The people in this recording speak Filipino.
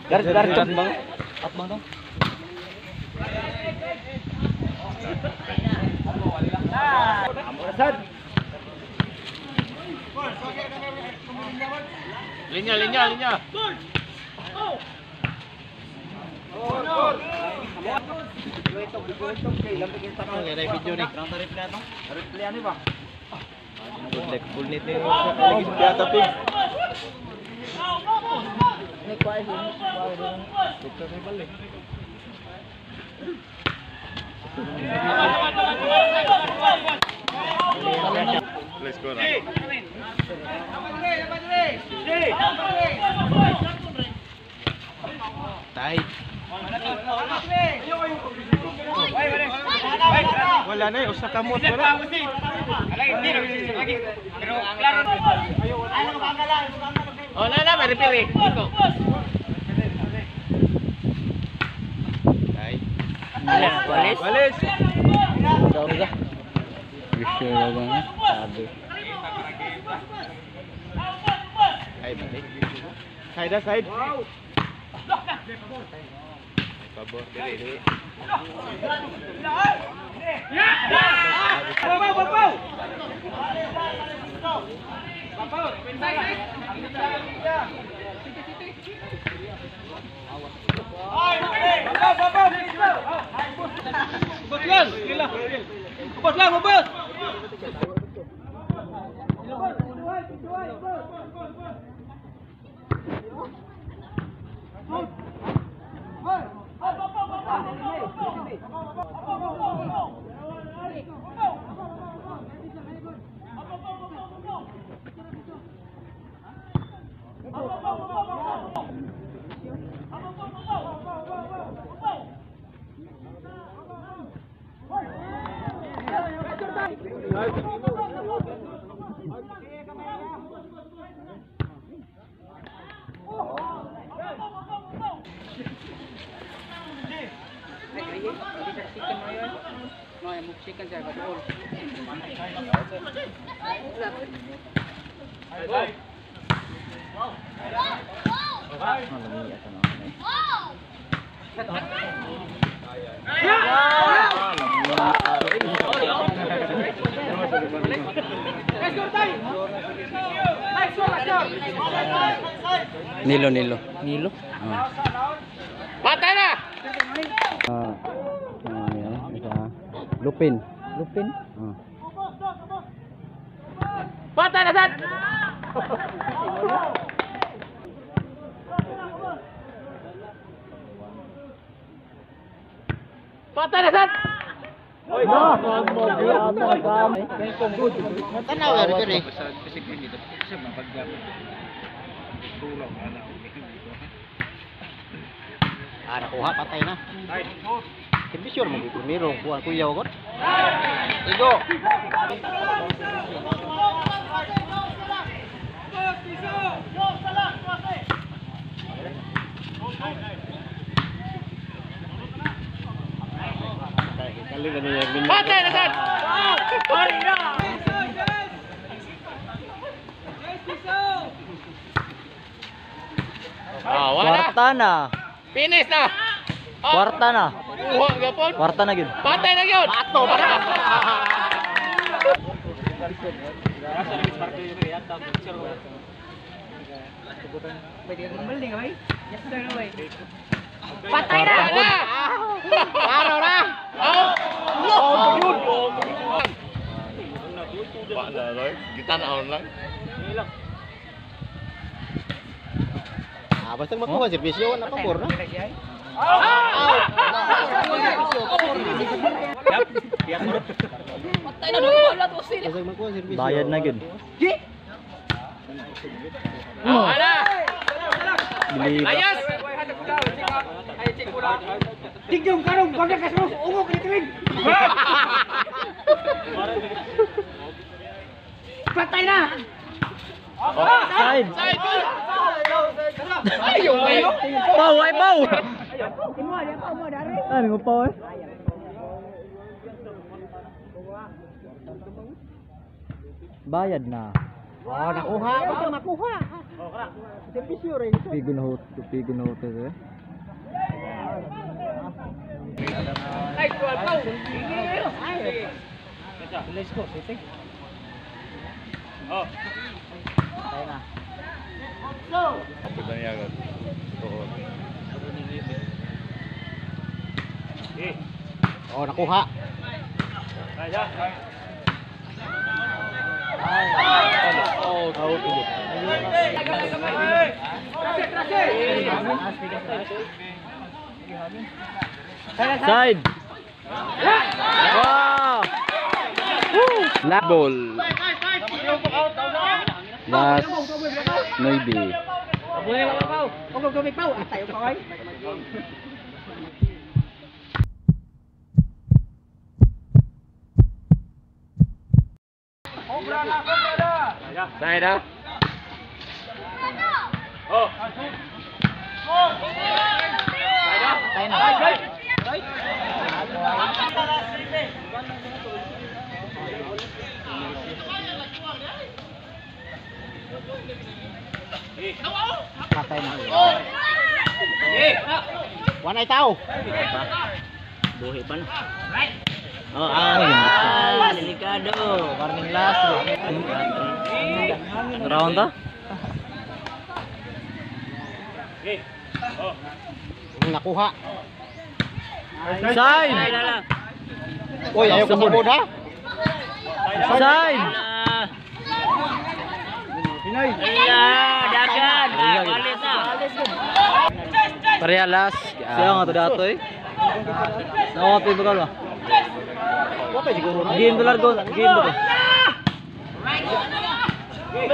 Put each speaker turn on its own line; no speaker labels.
Garit bang? At bang dong?
Linya. Let's go. Tight. Wala na, usa ka mot wala. Pero klaro. Oh, na, may repair eh. Iko. Tight. Walis.
Udah. Bisa bang. Sabi.
Side. Pabor dili.
Nilo.
Patay na.
Lupin.
Patay na sad. Patay na sad.
Tanaw ya dito rin. Nakuha, patay na. Servisyor mo dito. Meron kuha kuyaw ko. Igo.
Patay na sad.
Kwarta na.
Finish na.
Kwarta na.
Gapon.
Kwarta na gyud.
Patay na gyud. Pato pa. Patay na. Araw na. Kita naon lang.
Basta makuha servisyo na pabor na. Bayad na gyud.
Ala.
Layas.
Tigdong karong bagay ka sulok ungok ni Tring. Patay na.
Side.
Ayo.
Pau ay pau.
Imo ya pa mo dari.
Ano ko pau eh? Bayad na. Oh, nakuha. Basta makuha. Servisyo rin. Pigo na hotel eh.
Ay, tuwal pa.
Let's go, sitting.
Oh.
Tayo na.
Kita niya agad. Oo.
Oh, nakuha. Oh, out. Side. Wow. Last ball. Last maybe.
Huwag tubig pa. Atay ko kay.
Side ha? Oh.
Tayo na. Patay na. One ay tao. Buhi pa na. Oh, delikado. Warning last. Round ta? Nakuha. Side. Oy, ayaw ka sabod ha? Side. Pinoy.
Dagan. Walis na.
Parehalas. Siya nga to dato eh. Nawa pa bakal ba? Wala siguro. Game dollar go. Game ba?
Game.